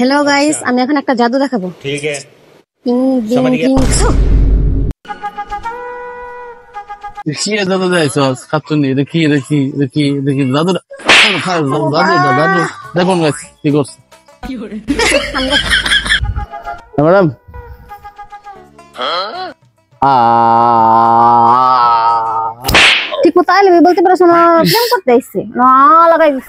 Hello guys, আমি এখন একটা জাদু দেখাবো। ठीक है समझ गया। দেখি দাদা যাইছস খাতুনি দেখি দেখি দেখি দেখি দাদু দাদু দাদু দেখুন গাইস কি করছে ম্যাডাম ঠিক মতো আইলে বলতে পারছ না, প্রেম করতে আইছে না লাগাই দিস।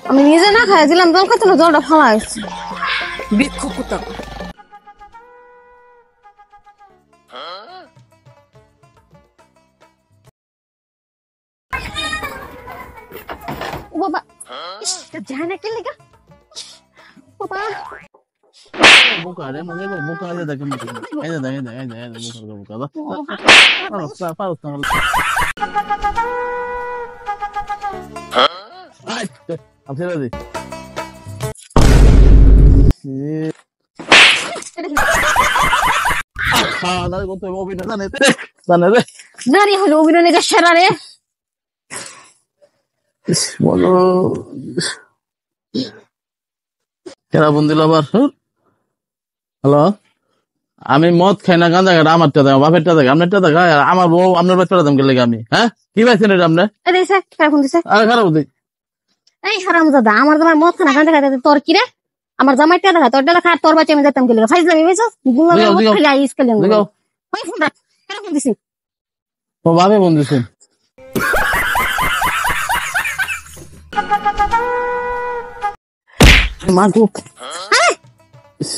আমি নিজে না খাই দিলাম, জল খাচ্ছিল, জলটা ফালা আসছে। বাবা যায় না, কে লেগা বাবা বোকা রে মানে বোকা আইদা দেখেন আইদা দেখেন আইদা আইদা বোকা বোকা পারো আপনারা দি না কত অভিনয় জানে রে জানি হলো অভিনয় সেরা রে। বলো কেরা বন্ধু আবার হ্যালো আমি মদ খাই না গাঁজা খাই আমারটা দেখ বাপেরটা দেখ আপনারটা দেখ আমার বউ আপনার বাচ্চাটা দাম গেলে আমি হ্যাঁ কি পাইছেন এটা আপনার খারাপ দিই এই হারামজাদা, আমার জামাই মদ খানা গাঁজা খাইতে তোর কি রে? আমার জামাইটা দেখা তোর দেখা তোর বাচ্চা আমি যেতাম গেলে ফাইজলামি বেসস গুঙ্গা মদ খালি আইস খালি ওই ফোনটা কেন ফোন দিছিস? ও ভাবে ফোন দিছেন মাগো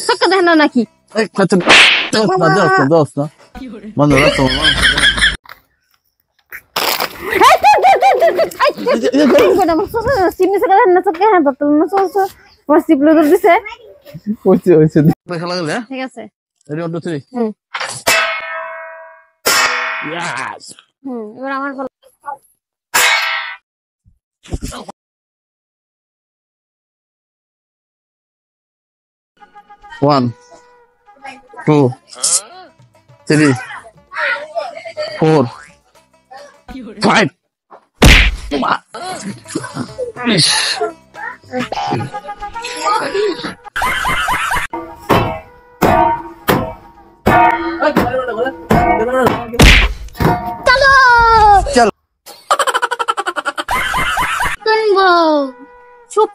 সক্কা দেখ না নাকি দোস্ত না বন্ধ রাখো ঠিক আছে এবার আমার 1 2 3 4 5 চলো চলো নতুন বউ চুপ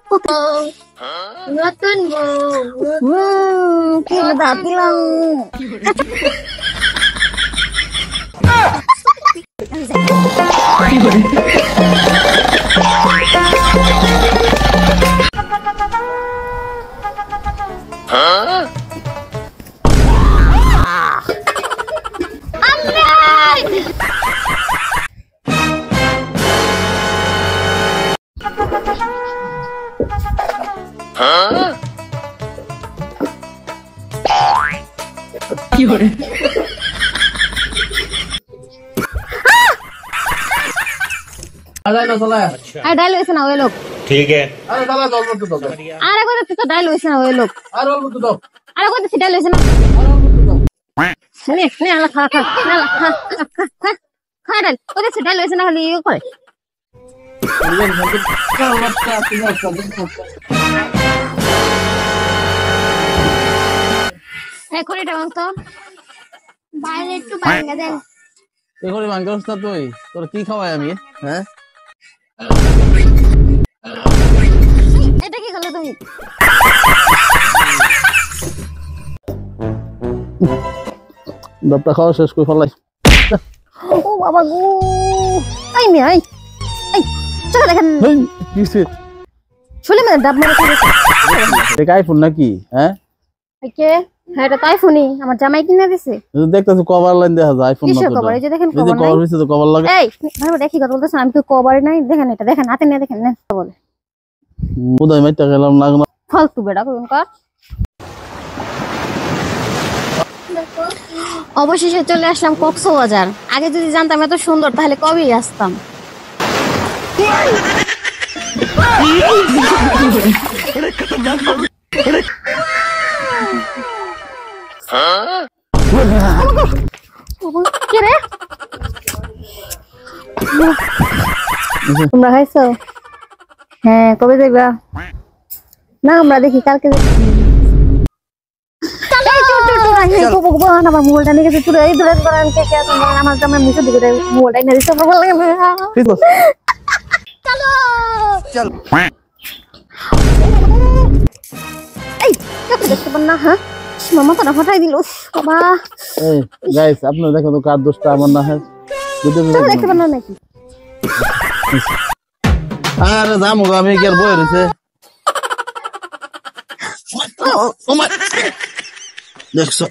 নতুন বউ কি দাঁত দিলাম কি হরে আরে ডাইল হইছে না ওই লোক ठीक है আরে দাদা দল করতে দাও আরে কইতে তো ডাইল হইছে না ওই লোক আরে অল্প তো দাও আরে কইতে ডাইল হইছে না নে নে আলা খা খা না খা খা খা ডাইল কইতে ডাইল হইছে না খালি করে এই কোরিটা বন্ধ বাইরে একটু বাইরে দেন এখনই মাংস না তুই তোর কি খাওয়াই আমি হ্যাঁ এটা কি করলে তুমি ডাবটা খাওয়া শেষ করে ফেলাই ও বাবা গো আই মি আই এই চলো দেখেন কিসে শুলে মানে ডাব মেরে খেয়েছে এটা আইফোন নাকি হ্যাঁ কে হ্যাঁ এটা তাই ফোনই আমার জামাই কিনে দিছে দেখতেছো কভার লাইন দেখা যায় আইফোন না কিসের কভার? এই যে দেখেন কভার কভার হইছে তো কভার লাগে এই ভাই দেখি কথা বলতেছ আমি তো কভার নাই দেখেন এটা দেখেন হাতে নিয়ে দেখেন না বলে মুদাই মাইটা গেলাম না ফালতু বেড়া কোন কার অবশেষে চলে আসলাম কক্সবাজার। আগে যদি জানতাম এত সুন্দর তাহলে কবেই আসতাম। কে রে তোমরা খাইছো? হ্যাঁ, কবে যাইবা? না আমরা দেখি কালকে আমার মোবাইলটা নিয়ে গেছে তুই এই দূরে আমার আমার মুখের দিকে মোবাইলটা এনে দিচ্ছে ভালো লাগে চলো চল এই দেখতে পান না? হ্যাঁ মামা তো ফাটাই দিল বাবা। এই গাইস আপনারা দেখো তো কার দোষটা আমার না হয় দেখতে পান না নাকি? আরে জামু আমি কি আর বই রয়েছে দেখছো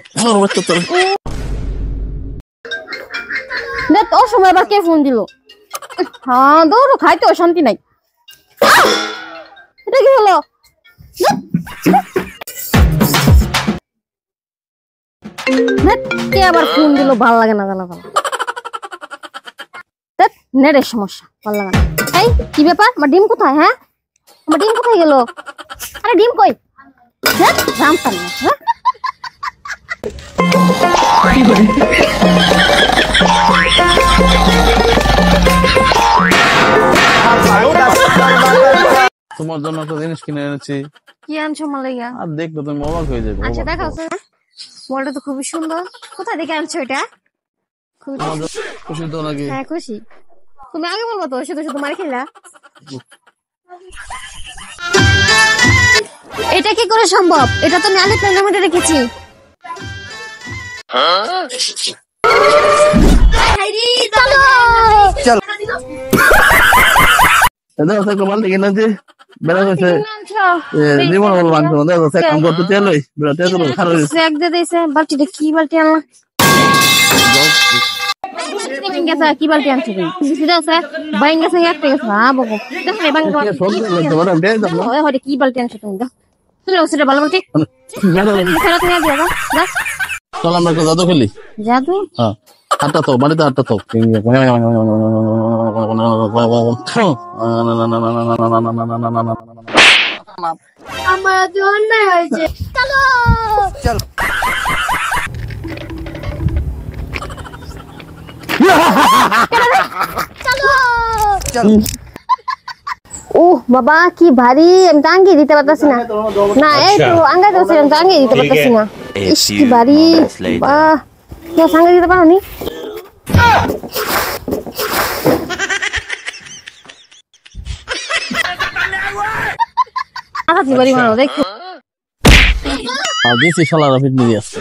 দেখ তোর সময় আবার কে ফোন দিল? হ্যাঁ দৌড়ো খাইতে শান্তি নাই। এটা কি হলো? কে আবার ফোন দিল? ভাল লাগে না জানা ভালো নেটের সমস্যা, ভাল লাগে না। এই কি ব্যাপার? আমার ডিম কোথায়? হ্যাঁ আমার ডিম কোথায় গেল? আরে ডিম কই? হ্যাঁ জানতাম না। হ্যাঁ তোমার জন্য একটা জিনিস কিনে এনেছি। কি আনছো মালাইয়া? আর দেখলে তুমি অবাক হয়ে যাবে। আচ্ছা দেখা আছে মোবাইলটা তো খুবই সুন্দর। কোথায় দেখে আনছো এটা? খুশি তো নাকি? হ্যাঁ খুশি। তুমি আগে বলবো তো, শুধু শুধু মার খেলা। এটা কি করে সম্ভব? এটা তো আমি আগে প্ল্যানের মধ্যে রেখেছি। বালতি কিনেছি বেড়া হয়েছে জীবন বল মাংস কাম করতে তেল বালতিটা কি বালতি আনলাম? কি বালতি আনছো তুমি? কি বালতি আনছো তুমি? ভালো বালতি চল আমরা একটা জাদু খেলি। জাদু? হ্যাঁ হাতটা তো বাড়িতে হাতটা তো আমার জন্য হয়েছে। চলো চল ও বাবা কি ভারী, আমি টাঙ্গি দিতে পারতাছি না। না এই তো আঙ্গা দিতে টাঙ্গি দিতে পারতাছি না। ইস কি ভারী বাহ, কেউ সাঙ্গা দিতে পারো নি? দিয়েছি শালারা ফিটনি দিয়ে আসছে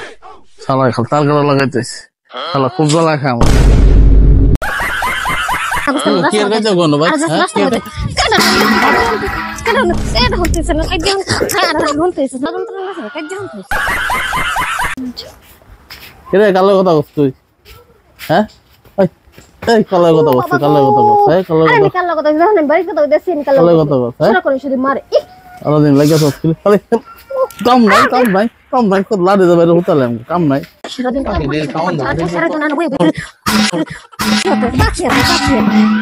শালা খাল তার গাড়া লাগাইতেছে শালা খুব জ্বালা খাম কি আর গাইতে গনো ভাই কিরে কালো কথা বলছ তুই? হ্যাঁ এই কালো কথা বলছ কালো কথা বলছ এই কালো কথা কালো কথা বলছ না বাড়ি কথা দেছি কালো কথা বলছ শুরু করে শুধু মারে আলাদিন লাগা তো খালি কাম নাই তো লাড়ে যাবে হোতালে কাম নাই সারাদিন সারাদিন না বই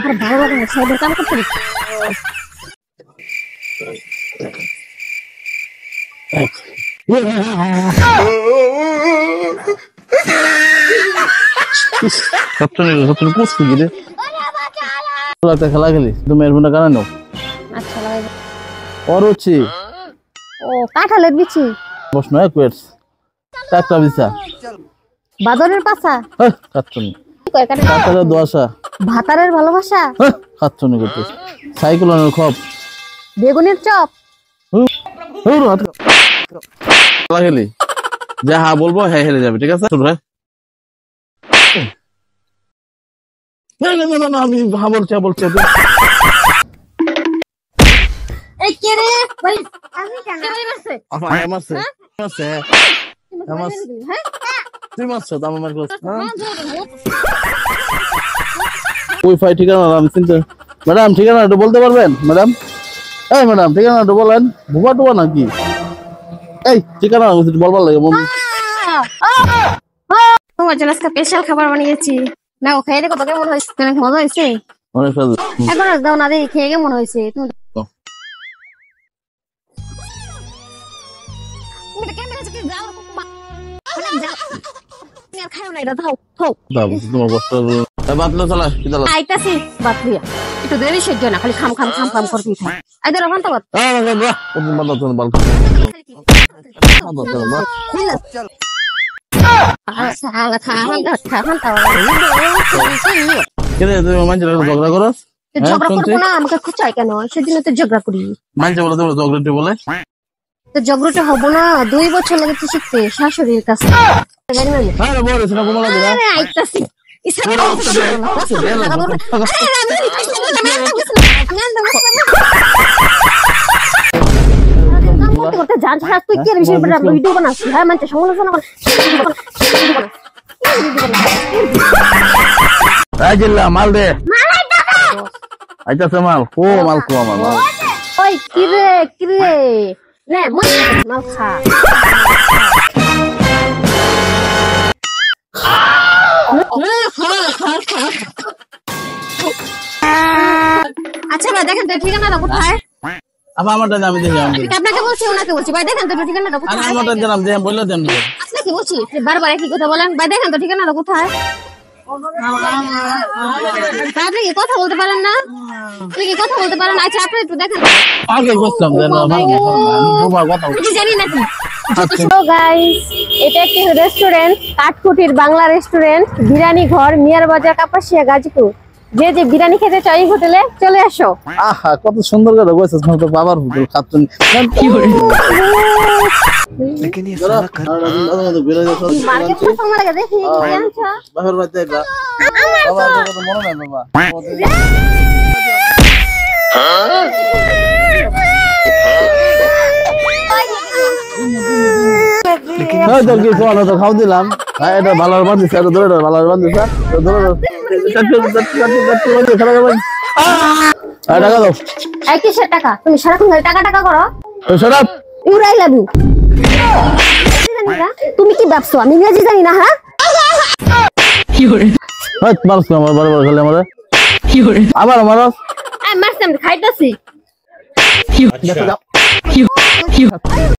আর ভালো লাগে না সাইডের কাম করতে খেলা খেলি তুমি এরফোনটা কানে নাও। আচ্ছা লাগাই অরুচি ও কাঁঠালের বিচি প্রশ্ন কুয়েটস একটা বিছা বাদরের পাছা কাচ্চনি কাঁঠালের দোয়াশা ভাতারের ভালোবাসা কাচ্চনি করতে সাইক্লোনের খপ বেগুনের চপ খেলা খেলি যা হ্যাঁ বলবো হ্যাঁ হেরে যাবে ঠিক আছে আমি হ্যাঁ বলছি এই কে রে ভাই আমি কেন মারছে আপা মারছে হ্যাঁ তুই মারছ তো আমার মারছ ওয়াইফাই ঠিকানা আমি চিন্তা ম্যাডাম ঠিকানা একটু বলতে পারবেন ম্যাডাম? এই ম্যাডাম ঠিকানা একটু বলেন ভুয়া টুয়া নাকি? এই ঠিকানা বলবার লাগে তোমার জন্য আজকে স্পেশাল খাবার বানিয়েছি না ও খেয়ে দেখো তো কেমন হয়েছে মজা হয়েছে এখন দাও না দেখি খেয়ে কেমন হয়েছে তুমি ক্যামেরা থেকে যাও না এটা দাও থাও তোমার কষ্ট বাতলো চলা কি দাও আইতাছি বাতলিয়া একটু দেরি সহ্য না খালি খাম খাম খাম খাম করবি থাক আই ধরো ঘন্টা বাত ঝগড়া করো ঝগড়া করবো না আমাকে খুঁচাই কেন সেদিন তো ঝগড়া করি মানুষ বলে তোমার ঝগড়াটি বলে তো ঝগড়াটা হবো না 2 বছর লাগে তো শিখতে শাশুড়ির কাছে আইতাছি ভিডিও বানাচ্ছি হ্যাঁ মানে সমালোচনা করে মাল দে আইতাছে মাল ও মাল কো মাল ওই কিরে নে মাল খা আচ্ছা ভাই দেখেন তো ঠিকানাটা কোথায় আবার আমারটা আমি দেখি আপনাকে বলছি ওনাকে বলছি ভাই দেখেন তো ঠিকানাটা কোথায় আমারটা জানাম যে বললে দেন আপনাকে বলছি বারবার একই কথা বলেন ভাই দেখেন তো ঠিকানাটা কোথায় আপনি কি কথা বলতে পারেন না আপনি কি কথা বলতে পারেন আচ্ছা আপনি একটু দেখেন আগে বলতাম জানি নাকি তো গাইস এটা একটি রেস্টুরেন্ট কাঠকুটির বাংলা রেস্টুরেন্ট বিরিয়ানি ঘর মিয়ার বাজার কাপাসিয়া গাজীপুর যে বিরিয়ানি খেতে চাই হোটেলে চলে আসো আহা কত সুন্দর করে বলছিস মানে তো বাবার হোটেল খাচ্ছেন কি করে लेकिन ये साला कर মার্কেট থেকে সময় লাগে দেখি কি আনছো বাবার বাড়িতে এটা বাবা তো মনে নাই বাবা কি কোন তো খাও দিলাম এটা ভালো বান্ধিছে এটা ধরে ভালো বান্ধিছে ধরে টাকা দাও কিসের টাকা তুমি সারাক্ষণ টাকা টাকা করো সরাব ইউরাই লাভ ইউ তুমি কি ভাবছো আমি ইংরেজি জানি না হ্যাঁ কি করে হ্যাঁ মারছ আমার বড় বড় খেলে আমারে কি করে আবার মারছ মারছ আমি খাইতাছি কি